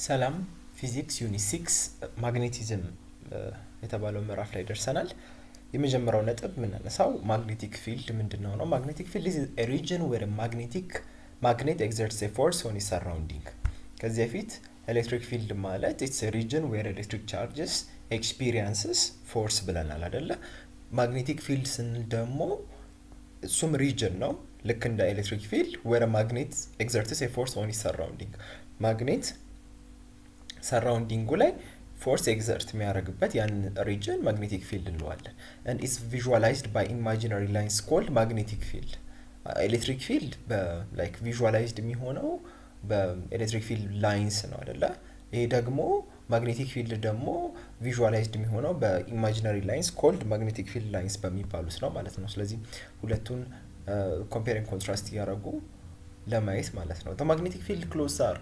ሰላም ፊዚክስ ዩኒት 6 ማግኔቲዝም የተባለው ምዕራፍ ላይ ደርሰናል። የመጀመሪያው ነጥብ የምናነሳው ማግኔቲክ ፊልድ ምንድነው ነው። ማግኔቲክ ፊልድ is a region where a magnet exerts a force on its surrounding። ከዚህ በፊት ኤሌክትሪክ ፊልድ ማለት it's a region where electric charges experiences force ብለናል አይደለ? ማግኔቲክ ፊልድ ስንል ደግሞ እሱም ሪጅን ነው ልክ እንደ ኤሌክትሪክ ፊልድ where a magnet exerts a force on its surrounding። ማግኔት ሰራውንዲንጉ ላይ ፎርስ ኤግዘርት የሚያደርግበት ያን ሪጅን ማግኔቲክ ፊልድ እንለዋለን። and is visualized by imaginary lines called magnetic field። ኤሌክትሪክ ፊልድ በላይክ ቪዥዋላይዝድ የሚሆነው በኤሌክትሪክ ፊልድ ላይንስ ነው አይደለ? ይሄ ደግሞ ማግኔቲክ ፊልድ ደግሞ ቪዥዋላይዝድ የሚሆነው በኢማጂነሪ ላይንስ ኮልድ ማግኔቲክ ፊልድ ላይንስ በሚባሉት ነው ማለት ነው። ስለዚህ ሁለቱን ኮምፔር ኤንድ ኮንትራስት እያደረጉ ለማየት ማለት ነው። the magnetic field closed are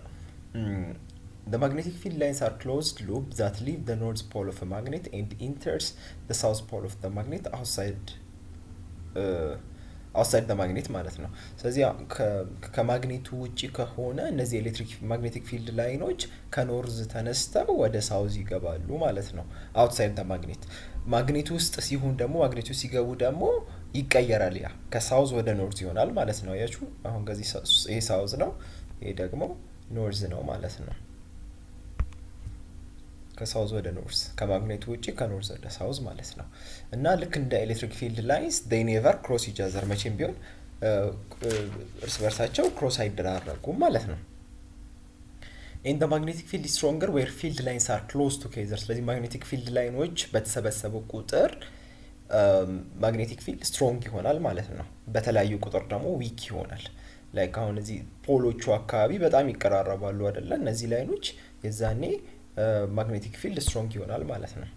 The magnetic field lines are closed loop that leave the north pole of a magnet and enters the south pole of the magnet outside the magnet ማለት ነው። ስለዚህ ከማግኔቱ ውጪ ከሆነ እነዚህ ኤሌክትሪክ ማግኔቲክ ፊልድ ላይኖች ከኖርዝ ተነስተው ወደ ሳውዝ ይገባሉ ማለት ነው። outside the magnet ማግኔቱ ውስጥ ሲሆን ደግሞ ማግኔቱ ሲገቡ ደግሞ ይቀየራል። ያ ከሳውዝ ወደ ኖርዝ ይሆናል ማለት ነው። አያችሁ አሁን ከዚህ ይሄ ሳውዝ ነው፣ ይሄ ደግሞ ኖርዝ ነው ማለት ነው። ከሳውዝ ወደ ኖርዝ ከማግኔቱ ውጪ ከኖርዝ ወደ ሳውዝ ማለት ነው። እና ልክ እንደ ኤሌክትሪክ ፊልድ ላይንስ they never cross each other መቼም ቢሆን እርስ በርሳቸው ክሮስ አይደራረጉም ማለት ነው። and the magnetic field is stronger where field lines are close together። ስለዚህ ማግኔቲክ ፊልድ ላይኖች በተሰበሰቡ ቁጥር ማግኔቲክ ፊልድ ስትሮንግ ይሆናል ማለት ነው። በተለያዩ ቁጥር ደግሞ ዊክ ይሆናል። ላይክ አሁን እዚህ ፖሎቹ አካባቢ በጣም ይቀራረባሉ አይደለ? እነዚህ ላይኖች የዛኔ ማግኔቲክ ፊልድ ስትሮንግ ይሆናል ማለት ነው።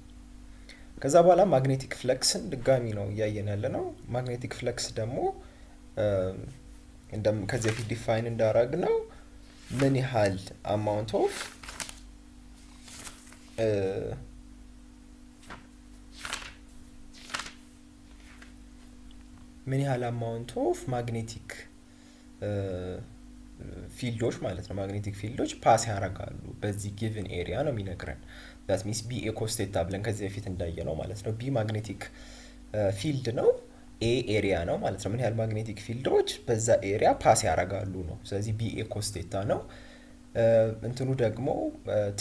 ከዛ በኋላ ማግኔቲክ ፍለክስን ድጋሚ ነው እያየን ያለ ነው። ማግኔቲክ ፍለክስ ደግሞ ከዚህ በፊት ዲፋይን እንዳደረግ ነው ምን ያህል አማውንት ኦፍ ማግኔቲክ ፊልዶች ማለት ነው። ማግኔቲክ ፊልዶች ፓስ ያደርጋሉ በዚህ ጊቭን ኤሪያ ነው የሚነግረን። that means b equals theta ብለን ከዚህ በፊት እንዳየ ነው ማለት ነው። b ማግኔቲክ ፊልድ ነው፣ a ኤሪያ ነው ማለት ነው። ምን ያህል ማግኔቲክ ፊልዶች በዛ ኤሪያ ፓስ ያደርጋሉ ነው። ስለዚህ b equals theta ነው። እንትኑ ደግሞ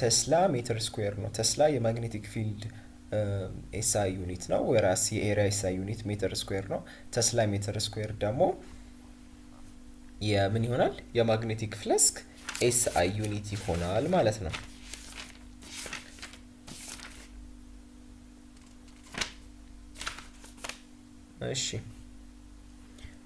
ቴስላ ሜትር ስኩዌር ነው። ቴስላ የማግኔቲክ ፊልድ ኤስአይ ዩኒት ነው፣ ወራስ የኤሪያ ኤስአይ ዩኒት ሜትር ስኩዌር ነው። ቴስላ ሜትር ስኩዌር ደግሞ የምን ይሆናል? የማግኔቲክ ፍለክስ ኤስአይ ዩኒት ይሆናል ማለት ነው። እሺ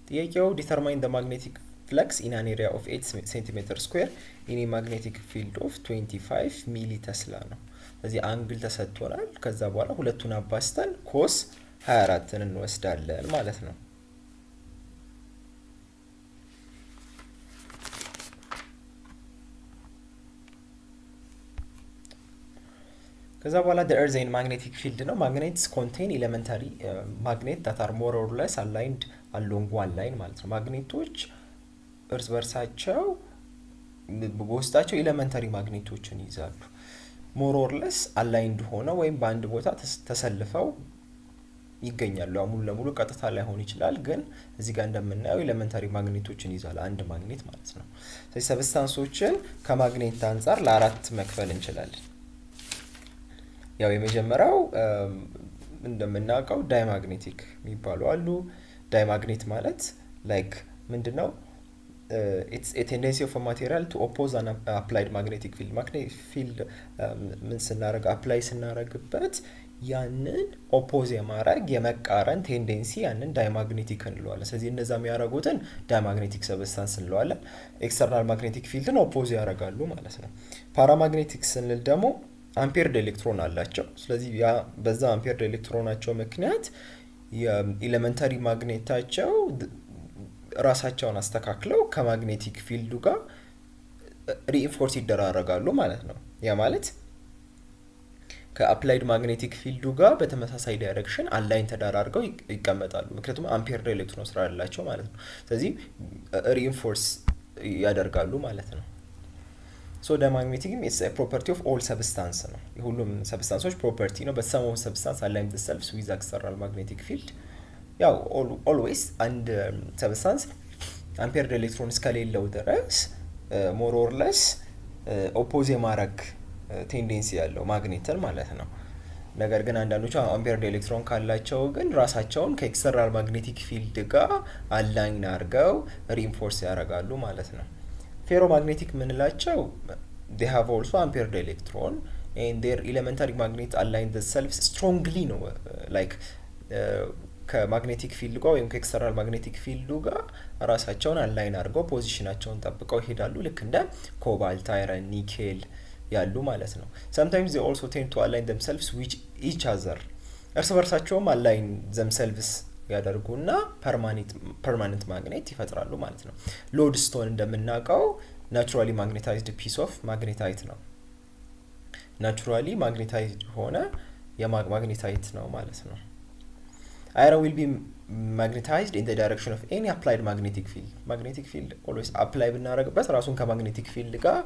ጥያቄው ዲተርማይን the magnetic flux in an area of 8 cm square in a magnetic field of 25 ሚሊ ቴስላ ነው። ስለዚህ አንግል ተሰጥቶናል። ከዛ በኋላ ሁለቱን አባዝተን ኮስ 24ን እንወስዳለን ማለት ነው። ከዛ በኋላ the earth in magnetic field ነው። magnets contain elementary magnet that are more or less aligned along one line ማለት ነው። ማግኔቶች እርስ በርሳቸው በውስጣቸው ኤሌመንታሪ ማግኔቶችን ይዛሉ። more or less aligned ሆነው ወይም በአንድ ቦታ ተሰልፈው ይገኛሉ። ሙሉ ለሙሉ ቀጥታ ላይሆን ይችላል፣ ግን እዚህ ጋር እንደምናየው ኤሌመንታሪ ማግኔቶችን ይዛል አንድ ማግኔት ማለት ነው። ስለዚህ ሰብስታንሶችን ከማግኔት አንፃር ለአራት መክፈል እንችላለን። ያው የመጀመሪያው እንደምናውቀው ዳይማግኔቲክ የሚባሉ አሉ። ዳይማግኔት ማለት ላይክ ምንድነው? it's a tendency of a material to oppose an applied magnetic field። magnetic field ምን ስናረግ አፕላይ ስናረግበት ያንን ኦፖዝ የማድረግ የመቃረን ቴንደንሲ ያንን ዳይማግኔቲክ እንለዋለን። ስለዚህ እነዛ የሚያደርጉትን ዳይማግኔቲክ ሰብስታንስ እንለዋለን። ኤክስተርናል ማግኔቲክ ፊልድን ኦፖዝ ያደርጋሉ ማለት ነው። ፓራማግኔቲክ ስንል ደግሞ አምፔርድ ኤሌክትሮን አላቸው። ስለዚህ ያ በዛ አምፔርድ ኤሌክትሮናቸው ምክንያት የኤሌመንታሪ ማግኔታቸው ራሳቸውን አስተካክለው ከማግኔቲክ ፊልዱ ጋር ሪኢንፎርስ ይደራረጋሉ ማለት ነው። ያ ማለት ከአፕላይድ ማግኔቲክ ፊልዱ ጋር በተመሳሳይ ዳይሬክሽን አላይን ተደራርገው ይቀመጣሉ። ምክንያቱም አምፔርድ ኤሌክትሮን ስራ ያላቸው ማለት ነው። ስለዚህ ሪኢንፎርስ ያደርጋሉ ማለት ነው። ሶ ዳያማግኔቲዝም ኢትስ ፕሮፐርቲ ኦፍ ኦል ሰብስታንስ ነው። የሁሉም ሰብስታንሶች ፕሮፐርቲ ነው። በሰም ኦፍ ሰብስታንስ አላይን ዘሰልፍስ ዊዝ ኤክስተርናል ማግኔቲክ ፊልድ። ያው ኦልዌይስ አንድ ሰብስታንስ አምፔርድ ኤሌክትሮን እስከሌለው ድረስ ሞር ኦር ለስ ኦፖዝ የማድረግ ቴንዴንሲ ያለው ማግኔትን ማለት ነው። ነገር ግን አንዳንዶቹ አምፔርድ ኤሌክትሮን ካላቸው ግን ራሳቸውን ከኤክስተርናል ማግኔቲክ ፊልድ ጋር አላይን አድርገው ሪኢንፎርስ ያደርጋሉ ማለት ነው። ፌሮ ማግኔቲክ ምንላቸው they have also ampered electron and their elementary magnet align themselves strongly ነው like ከማግኔቲክ ፊልድ ጋር ወይም ከኤክስተርናል ማግኔቲክ ፊልዱ ጋር ራሳቸውን አላይን አድርገው ፖዚሽናቸውን ጠብቀው ይሄዳሉ። ልክ እንደ ኮባልት፣ አይረን፣ ኒኬል ያሉ ማለት ነው። sometimes they also tend to align themselves with each other እርስ በርሳቸውም አላይን themselves ያደርጉና ፐርማነንት ማግኔት ይፈጥራሉ ማለት ነው። ሎድ ስቶን እንደምናውቀው ናቹራሊ ማግኔታይዝድ ፒስ ኦፍ ማግኔታይት ነው። ናቹራሊ ማግኔታይዝድ ሆነ የማግኔታይት ነው ማለት ነው። አይረን ዊል ቢ ማግኔታይዝድ ኢን ዘ ዳይሬክሽን ኦፍ ኤኒ አፕላይድ ማግኔቲክ ፊልድ። ማግኔቲክ ፊልድ ኦልዌይስ አፕላይ ብናደርግበት ራሱን ከማግኔቲክ ፊልድ ጋር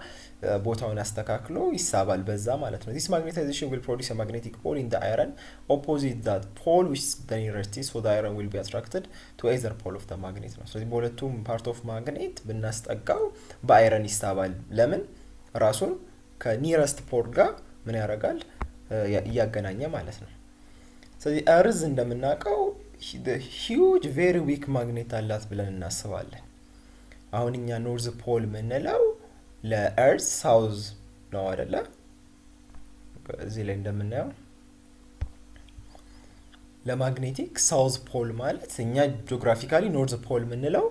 ቦታውን አስተካክሎ ይሳባል በዛ ማለት ነው። ዚስ ማግኔታይዜሽን ዊል ፕሮዲውስ አ ማግኔቲክ ፖል ኢን ዘ አይረን ኦፖዚት ዛት ፖል ዊች ዘ ኒረስት ኢዝ ሶ ዘ አይረን ዊል ቢ አትራክትድ ቱ ኤዘር ፖል ኦፍ ዘ ማግኔት ነው። ስለዚህ በሁለቱም ፓርት ኦፍ ማግኔት ብናስጠጋው በአይረን ይሳባል። ለምን? ራሱን ከኒረስት ፖል ጋር ምን ያደርጋል? እያገናኘ ማለት ነው። ስለዚህ እርዝ እንደምናውቀው ሂውጅ ቬሪ ዊክ ማግኔት አላት ብለን እናስባለን። አሁን እኛ ኖርዝ ፖል ምንለው ለእርዝ ሳውዝ ነው አይደለ? እዚህ ላይ እንደምናየው ለማግኔቲክ ሳውዝ ፖል ማለት እኛ ጂኦግራፊካሊ ኖርዝ ፖል ምንለው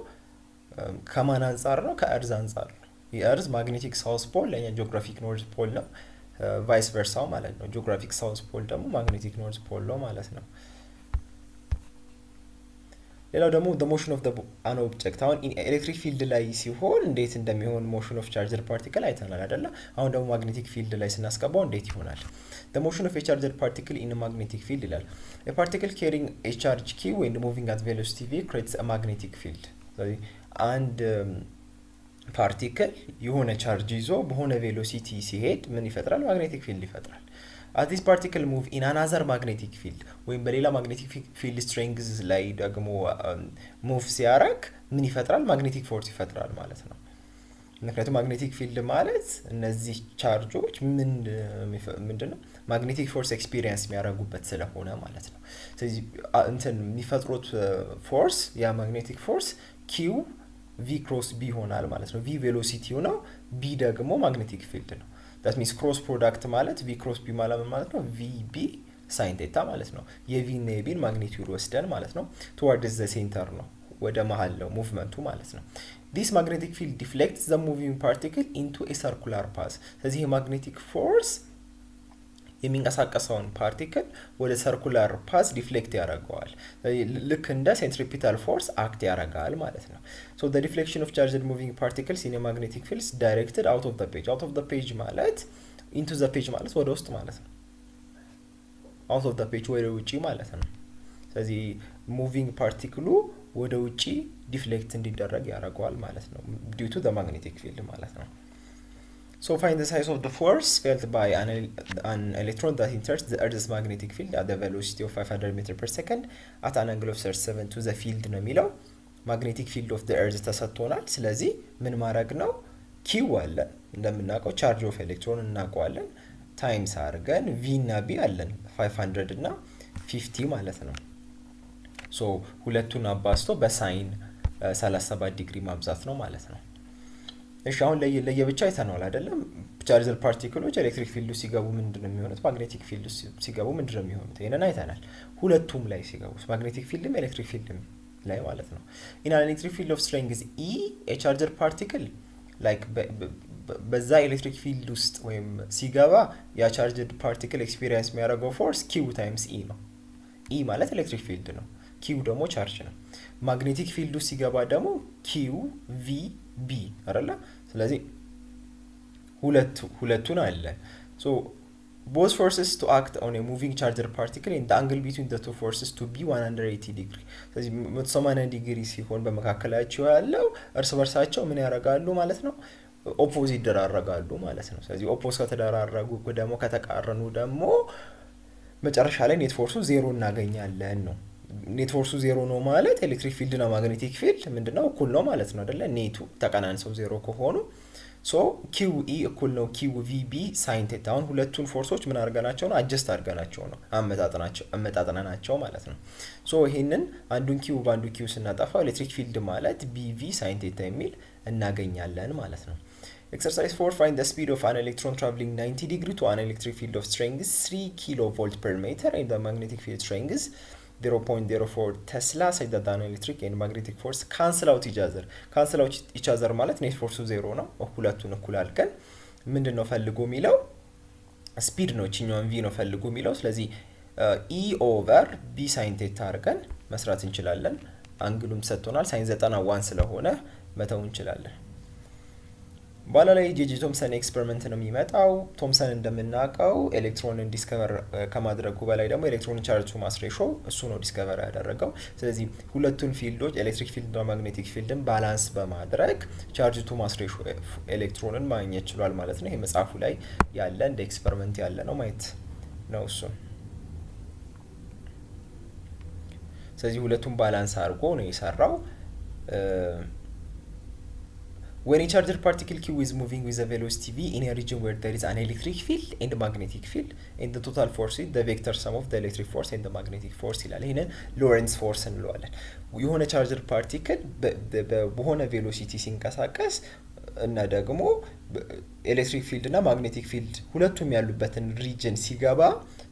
ከማን አንጻር ነው? ከእርዝ አንጻር ነው። የእርዝ ማግኔቲክ ሳውዝ ፖል ለእኛ ጂኦግራፊክ ኖርዝ ፖል ነው። ቫይስ ቨርሳው ማለት ነው። ጂኦግራፊክ ሳውዝ ፖል ደግሞ ማግኔቲክ ኖርዝ ፖል ነው ማለት ነው። ሌላው ደግሞ the motion of an object አሁን ኤሌክትሪክ ፊልድ ላይ ሲሆን እንዴት እንደሚሆን motion of charged particle አይተናል አይደለ? አሁን ደግሞ ማግኔቲክ ፊልድ ላይ ስናስገባው እንዴት ይሆናል? the motion of a charged particle in a magnetic field ይላል። a particle carrying a charge q and moving at velocity v creates a magnetic field። ስለዚህ አንድ ፓርቲክል የሆነ ቻርጅ ይዞ በሆነ ቬሎሲቲ ሲሄድ ምን ይፈጥራል? ማግኔቲክ ፊልድ ይፈጥራል። as this particle move in another magnetic field ወይም በሌላ ማግኔቲክ ፊልድ ስትሬንግዝ ላይ ደግሞ ሙቭ ሲያረግ ምን ይፈጥራል? ማግኔቲክ ፎርስ ይፈጥራል ማለት ነው። ምክንያቱም ማግኔቲክ ፊልድ ማለት እነዚህ ቻርጆች ምንድነው ማግኔቲክ ፎርስ ኤክስፒሪየንስ የሚያደርጉበት ስለሆነ ማለት ነው። ስለዚህ እንትን የሚፈጥሩት ፎርስ ያ ማግኔቲክ ፎርስ ኪው ቪ ክሮስ ቢ ይሆናል ማለት ነው። ቪ ቬሎሲቲው ነው፣ ቢ ደግሞ ማግኔቲክ ፊልድ ነው። that means ክሮስ ፕሮዳክት ማለት ቪ ክሮስ ቢ ማለት ነው ቪ ቢ ሳይን ቴታ ማለት ነው። የቪ እና የቢን ማግኒቲዩድ ወስደን ማለት ነው towards the center ነው፣ ወደ መሃል ነው ሙቭመንቱ ማለት ነው። this magnetic field deflects the moving particle into a circular path። ስለዚህ የማግኔቲክ ፎርስ የሚንቀሳቀሰውን ፓርቲክል ወደ ሰርኩላር ፓስ ዲፍሌክት ያደርገዋል። ልክ እንደ ሴንትሪፒታል ፎርስ አክት ያደርጋል ማለት ነው። so the deflection of charged moving particles in a magnetic field is directed out of the page። out of the page ማለት into the page ማለት ወደ ውስጥ ማለት ነው። out of the page ወደ ውጪ ማለት ነው። ስለዚህ ሙቪንግ ፓርቲክሉ ወደ ውጪ ዲፍሌክት እንዲደረግ ያደርገዋል ማለት ነው due to the magnetic field ማለት ነው። So find the size of the force felt by an electron that enters the Earth's magnetic field at the velocity of 500 meters per second at an angle of 37 to the field ነው የሚለው። magnetic field of the Earth ተሰጥቶናል። ስለዚህ ምን ማድረግ ነው? q አለ እንደምናውቀው ቻርጅ ኦፍ ኤሌክትሮን እናውቀዋለን። ታይምስ አድርገን v እና b አለን 500 እና 50 ማለት ነው። ሶ ሁለቱን አባዝቶ በሳይን 37 ዲግሪ ማብዛት ነው ማለት ነው። እሺ አሁን ለየብቻ አይተናል አይደለም? ቻርጅድ ፓርቲክሎች ኤሌክትሪክ ፊልድ ውስጥ ሲገቡ ምንድነው የሚሆኑት? ማግኔቲክ ፊልድ ውስጥ ሲገቡ ምንድነው የሚሆኑት? ይሄንን አይተናል። ሁለቱም ላይ ሲገቡ ማግኔቲክ ፊልድም ኤሌክትሪክ ፊልድም ላይ ማለት ነው። in an electric field of strength E a charged particle like በዛ ኤሌክትሪክ ፊልድ ውስጥ ወይም ሲገባ ያ ቻርጅድ ፓርቲክል ኤክስፒሪየንስ የሚያደርገው ፎርስ q ታይምስ E ነው። E ማለት ኤሌክትሪክ ፊልድ ነው፣ q ደግሞ ቻርጅ ነው። ማግኔቲክ ፊልድ ውስጥ ሲገባ ደግሞ q v b አይደለ? ስለዚህ ሁለቱን አለ። so both forces to act on a moving charged particle and the angle between the two forces to be 180 degree። ስለዚህ 180 ዲግሪ ሲሆን በመካከላቸው ያለው እርስ በርሳቸው ምን ያደርጋሉ ማለት ነው? ኦፖዝ ይደራረጋሉ ማለት ነው። ስለዚህ ኦፖዝ ከተደራረጉ ደግሞ ከተቃረኑ ደግሞ መጨረሻ ላይ ኔት ፎርሱ ዜሮ እናገኛለን ነው። ኔት ፎርሱ ዜሮ ነው ማለት ኤሌክትሪክ ፊልድ እና ማግኔቲክ ፊልድ ምንድነው እኩል ነው ማለት ነው አይደለ? ኔቱ ተቀናንሰው ዜሮ ከሆኑ ሶ ኪው ኢ እኩል ነው ኪው ቪ ቢ ሳይን ቴታ። አሁን ሁለቱን ፎርሶች ምን አድርገናቸው ነው? አጀስት አድርገናቸው ነው፣ አመጣጥነናቸው ማለት ነው። ሶ ይሄንን አንዱን ኪው በአንዱ ኪው ስናጠፋው ኤሌክትሪክ ፊልድ ማለት ቢቪ ሳይን ቴታ የሚል እናገኛለን ማለት ነው። Exercise 4, find the speed of an electron traveling 90 degree to an electric field of strength 3 kilovolt per meter and the magnetic field strength 0.04 Tesla said that the electric and magnetic force cancel out each other. Cancel out each other ማለት ኔት ፎርሱ ዜሮ ነው። ሁለቱን እኩል አድርገን ምንድን ነው ፈልጎ የሚለው ስፒድ ነው፣ እችኛውን ቪ ነው ፈልጎ የሚለው። ስለዚህ ኢ ኦቨር ቢ ሳይን ቴታ አድርገን መስራት እንችላለን። አንግሉም ሰጥቶናል፣ ሳይን 91 ስለሆነ መተው እንችላለን። በኋላ ላይ ጄጄ ቶምሰን ኤክስፐሪመንት ነው የሚመጣው። ቶምሰን እንደምናውቀው ኤሌክትሮንን ዲስከቨር ከማድረጉ በላይ ደግሞ ኤሌክትሮን ቻርጅ ቱ ማስ ሬሾ እሱ ነው ዲስከቨር ያደረገው። ስለዚህ ሁለቱን ፊልዶች ኤሌክትሪክ ፊልድ እና ማግኔቲክ ፊልድን ባላንስ በማድረግ ቻርጅ ቱ ማስ ሬሾ ኤሌክትሮንን ማግኘት ችሏል ማለት ነው። ይሄ መጽሐፉ ላይ ያለ እንደ ኤክስፐሪመንት ያለ ነው ማየት ነው እሱ። ስለዚህ ሁለቱን ባላንስ አድርጎ ነው የሰራው። When a charged particle Q is moving with a velocity v in a region where there is an electric field and magnetic field and the total force is the vector sum of the electric force and the magnetic force ይላል። ይሄንን ሎረንስ ፎርስ እንለዋለን። የሆነ ቻርጀር ፓርቲክል በሆነ ቬሎሲቲ ሲንቀሳቀስ እና ደግሞ ኤሌክትሪክ ፊልድ እና ማግኔቲክ ፊልድ ሁለቱም ያሉበትን ሪጅን ሲገባ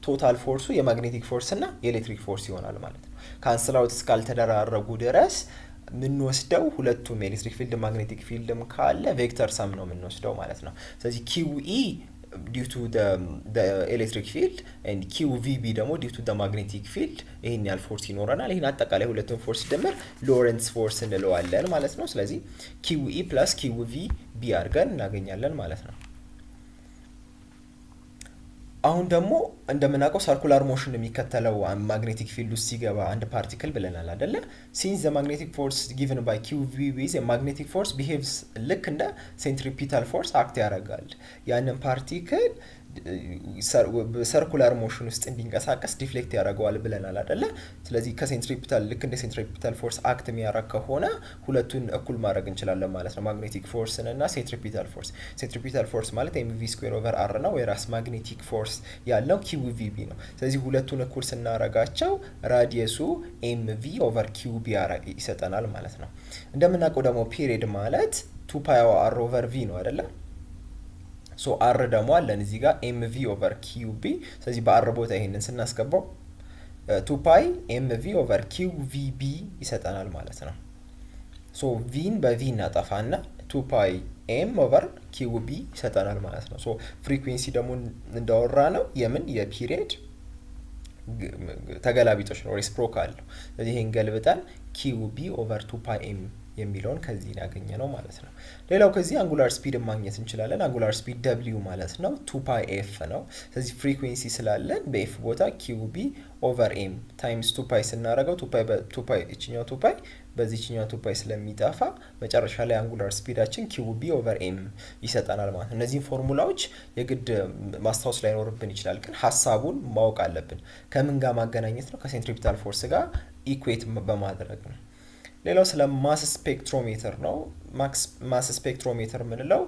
ቶታል ፎርሱ የማግኔቲክ ፎርስ እና የኤሌክትሪክ ፎርስ ይሆናል ማለት ነው። ካንስል አውት እስካልተደራረጉ ድረስ የምንወስደው ሁለቱም ኤሌክትሪክ ፊልድ ማግኔቲክ ፊልድም ካለ ቬክተር ሰም ነው የምንወስደው ማለት ነው። ስለዚህ ኪው ኢ ዲው ቱ the electric field and QVB ደግሞ ዲው ቱ the magnetic field ይሄን ያህል ፎርስ ይኖረናል። ይሄን አጠቃላይ ሁለቱም ፎርስ ድምር ሎረንስ ፎርስ እንለዋለን ማለት ነው። ስለዚህ QE + QVB አድርገን እናገኛለን ማለት ነው። አሁን ደግሞ እንደምናውቀው ሰርኩላር ሞሽን የሚከተለው ማግኔቲክ ፊልድ ውስጥ ሲገባ አንድ ፓርቲክል ብለናል አይደለ? ሲንስ ዘ ማግኔቲክ ፎርስ ጊቨን ባይ QVB ማግኔቲክ ፎርስ ቢሄቭስ ልክ እንደ ሴንትሪፒታል ፎርስ አክት ያደርጋል። ያንን ፓርቲክል ሰርኩላር ሞሽን ውስጥ እንዲንቀሳቀስ ዲፍሌክት ያደርገዋል ብለናል አይደለ? ስለዚህ ከሴንትሪፒታል ልክ እንደ ሴንትሪፒታል ፎርስ አክት የሚያደርግ ከሆነ ሁለቱን እኩል ማድረግ እንችላለን ማለት ነው። ማግኔቲክ ፎርስን እና ሴንትሪፒታል ፎርስ። ሴንትሪፒታል ፎርስ ማለት mv²/r ነው። የራስ ማግኔቲክ ፎርስ ያለው QVB ነው። ስለዚህ ሁለቱን እኩል ስናረጋቸው ራዲየሱ mv/qb ይሰጠናል ማለት ነው። እንደምናውቀው ደግሞ ፒሪየድ ማለት 2πr/v ነው አይደለ? ሶ አር ደግሞ አለን እዚህ ጋር mv/qb። ስለዚህ በአር ቦታ ይሄንን ስናስገባው 2π mv/qvb ይሰጠናል ማለት ነው። ሶ ቪን በቪ እናጠፋና 2π m/qb ይሰጠናል ማለት ነው። ሶ ፍሪኩዌንሲ ደግሞ እንዳወራ ነው የምን የፒሪየድ ተገላቢጦች ነው፣ ሬሲፕሮካል ነው። ስለዚህ ይሄን ገልብጠን qb/2πm የሚለውን ከዚህ ያገኘ ነው ማለት ነው። ሌላው ከዚህ አንጉላር ስፒድ ማግኘት እንችላለን። አንጉላር ስፒድ w ማለት ነው 2πf ነው። ስለዚህ ፍሪኩዌንሲ ስላለን በኤፍ ቦታ qb/m ታይምስ 2π ስናደርገው 2π እቺኛው 2π በዚህኛው 2π ስለሚጠፋ መጨረሻ ላይ አንጉላር ስፒዳችን qb/m ይሰጠናል ማለት ነው። እነዚህን ፎርሙላዎች የግድ ማስታወስ ላይኖርብን ይችላል፣ ግን ሀሳቡን ማወቅ አለብን። ከምን ጋር ማገናኘት ነው? ከሴንትሪፒታል ፎርስ ጋር ኢኩዌት በማድረግ ነው። ሌላው ስለ ማስ ስፔክትሮሜትር ነው። ማስ ስፔክትሮሜትር የምንለው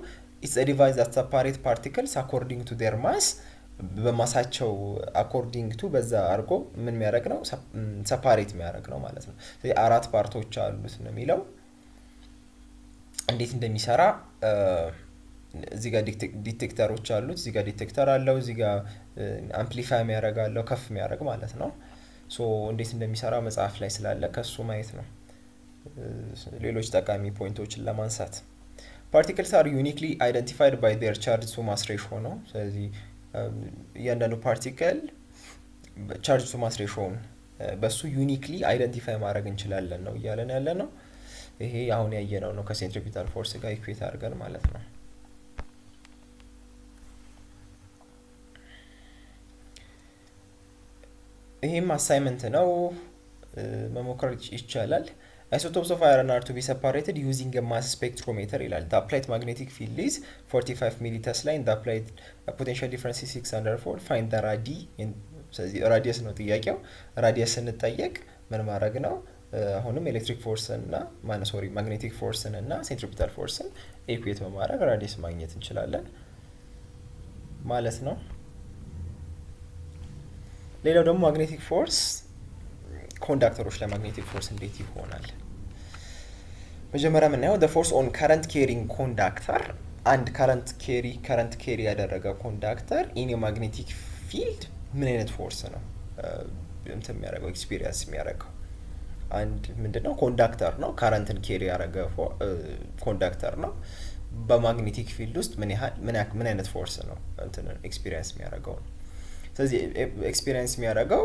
ኢትስ ኤ ዲቫይስ ዛት ሰፓሬት ፓርቲክልስ አኮርዲንግ ቱ ዴር ማስ፣ በማሳቸው አኮርዲንግ ቱ በዛ አድርጎ ምን የሚያደርግ ነው? ሰፓሬት የሚያደርግ ነው ማለት ነው። ስለዚህ 4 ፓርቶች አሉት ነው የሚለው። እንዴት እንደሚሰራ እዚህ ጋር ዲቴክተሮች አሉት። እዚህ ጋር ዲቴክተር አለው፣ እዚህ ጋር አምፕሊፋይ የሚያደርግ አለው፣ ከፍ የሚያደርግ ማለት ነው። ሶ እንዴት እንደሚሰራ መጽሐፍ ላይ ስላለ ከሱ ማየት ነው። ሌሎች ጠቃሚ ፖይንቶችን ለማንሳት ፓርቲክልስ አር ዩኒክሊ አይደንቲፋይድ ባይ ዴር ቻርጅ ቱ ማስ ሬሾ ነው። ስለዚህ እያንዳንዱ ፓርቲክል ቻርጅ ቱ ማስ ሬሾውን በሱ ዩኒክሊ አይደንቲፋይ ማድረግ እንችላለን ነው እያለን ያለ ነው። ይሄ አሁን ያየነው ነው ከሴንትሪፒታል ፎርስ ጋር ኢኩዌት አድርገን ማለት ነው። ይሄም አሳይመንት ነው፣ መሞከር ይቻላል። isotopes of iron are to be separated using a mass spectrometer ይላል። the applied magnetic field is 45 ሚሊተስላ and the applied potential difference is 600 volt find the ስለዚህ ራዲየስ ነው ጥያቄው። ራዲየስ ስንጠየቅ ምን ማድረግ ነው? አሁንም ኤሌክትሪክ ፎርስን እና ማግኔቲክ ፎርስን እና ሴንትሪፒታል ፎርስን ኢኩዌት በማድረግ ራዲየስ ማግኘት እንችላለን ማለት ነው። ሌላው ደግሞ ማግኔቲክ ፎርስ ኮንዳክተሮች ላይ ማግኔቲክ ፎርስ እንዴት ይሆናል? መጀመሪያ የምናየው the force on current carrying conductor አንድ current carry ያደረገ ኮንዳክተር ኢን ማግኔቲክ ፊልድ ምን አይነት ፎርስ ነው እንትን የሚያደርገው ኤክስፒሪየንስ የሚያደርገው? አንድ ምንድነው ኮንዳክተር ነው፣ ካረንትን ኬሪ ያደረገ ኮንዳክተር ነው። በማግኔቲክ ፊልድ ውስጥ ምን አይነት ፎርስ ነው እንትን ኤክስፒሪየንስ የሚያደርገው? ስለዚህ ኤክስፒሪየንስ የሚያደርገው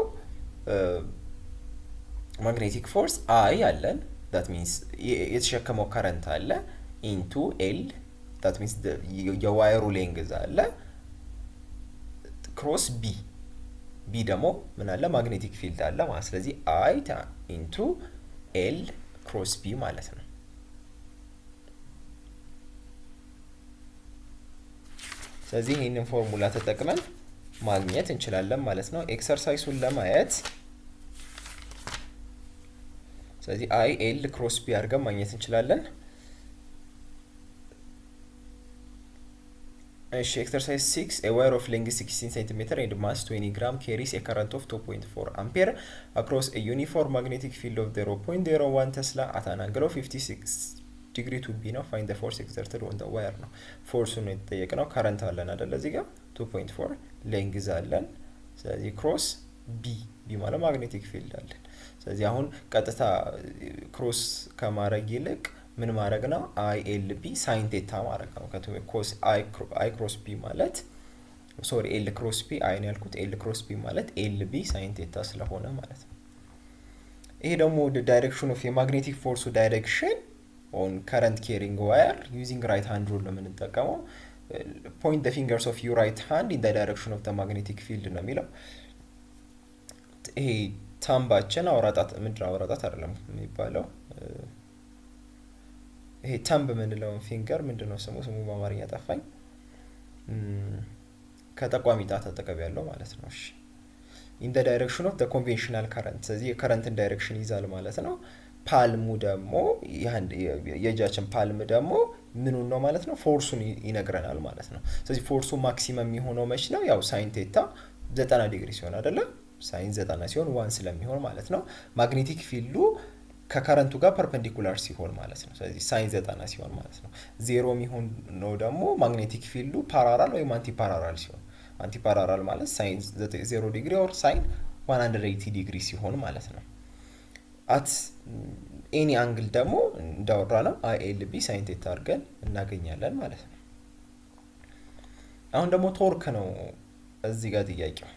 ማግኔቲክ ፎርስ አይ አለን that means የተሸከመው ካረንት አለ ኢንቱ ኤል that means የዋየሩ ሌንግዝ አለ ክሮስ ቢ ደግሞ ምን አለ ማግኔቲክ ፊልድ አለ ማለት። ስለዚህ አይ ኢንቱ ኤል ክሮስ ቢ ማለት ነው። ስለዚህ ይህንን ፎርሙላ ተጠቅመን ማግኘት እንችላለን ማለት ነው። ኤክሰርሳይሱን ለማየት ስለዚህ አይ ኤል ክሮስ ቢ አድርገን ማግኘት እንችላለን። እሺ ኤክሰርሳይዝ 6 a wire of length 16 cm and mass 20 gram carries a current of 2.4 ampere across a uniform magnetic field of 0.01 tesla at an angle of 56 degree to b ነው find the force exerted on the wire ነው። ፎርሱን ነው የተጠየቅነው። ካረንት አለን አይደል? እዚህ ጋር 2.4 ሌንግዝ አለን። ስለዚህ ክሮስ ቢ ማለት ማግኔቲክ ፊልድ አለን። ስለዚህ አሁን ቀጥታ ክሮስ ከማድረግ ይልቅ ምን ማድረግ ነው? አይ ኤል ቢ ሳይን ቴታ ማድረግ ነው። ኮስ አይ ክሮስ ቢ ማለት ሶሪ ኤል ክሮስ ቢ አይን ያልኩት ኤል ክሮስ ቢ ማለት ኤል ቢ ሳይን ቴታ ስለሆነ ማለት ነው። ይሄ ደግሞ ዳይሬክሽን ኦፍ የማግኔቲክ ፎርሱ ዳይሬክሽን ኦን ከረንት ኬሪንግ ዋየር ዩዚንግ ራይት ሃንድ ሩል ነው የምንጠቀመው። ፖይንት ዘ ፊንገርስ ኦፍ ዩ ራይት ሃንድ ኢን ዘ ዳይሬክሽን ኦፍ ዘ ማግኔቲክ ፊልድ ነው የሚለው። ይሄ ታምባችን አውራጣት ምንድን ነው? አውራጣት አይደለም የሚባለው ይሄ ተምብ የምንለው ፊንገር ምንድነው ስሙ በአማርኛ ጠፋኝ። ከጠቋሚ ጣት አጠገብ ያለው ማለት ነው። እሺ ኢን ዘ ዳይሬክሽን ኦፍ ዘ ኮንቬንሽናል ከረንት፣ ስለዚህ የከረንትን ዳይሬክሽን ይዛል ማለት ነው። ፓልሙ ደግሞ የእጃችን ፓልም ደግሞ ምኑን ነው ማለት ነው? ፎርሱን ይነግረናል ማለት ነው። ስለዚህ ፎርሱ ማክሲመም የሚሆነው መች ነው? ያው ሳይን ቴታ 90 ዲግሪ ሲሆን አይደለ? ሳይን 90 ሲሆን 1 ስለሚሆን ማለት ነው። ማግኔቲክ ፊልዱ ከከረንቱ ጋር ፐርፔንዲኩላር ሲሆን ማለት ነው። ስለዚህ ሳይን 90 ሲሆን ማለት ነው። ዜሮ የሚሆን ነው ደግሞ ማግኔቲክ ፊልዱ ፓራራል ወይም አንቲ ፓራራል ሲሆን፣ አንቲ ፓራራል ማለት ሳይን 0 ዲግሪ ኦር ሳይን 180 ዲግሪ ሲሆን ማለት ነው። አት ኤኒ አንግል ደግሞ እንዳወራ ነው አይ ኤል ቢ ሳይን ቴታ አድርገን እናገኛለን ማለት ነው። አሁን ደግሞ ቶርክ ነው እዚህ ጋር ጥያቄው።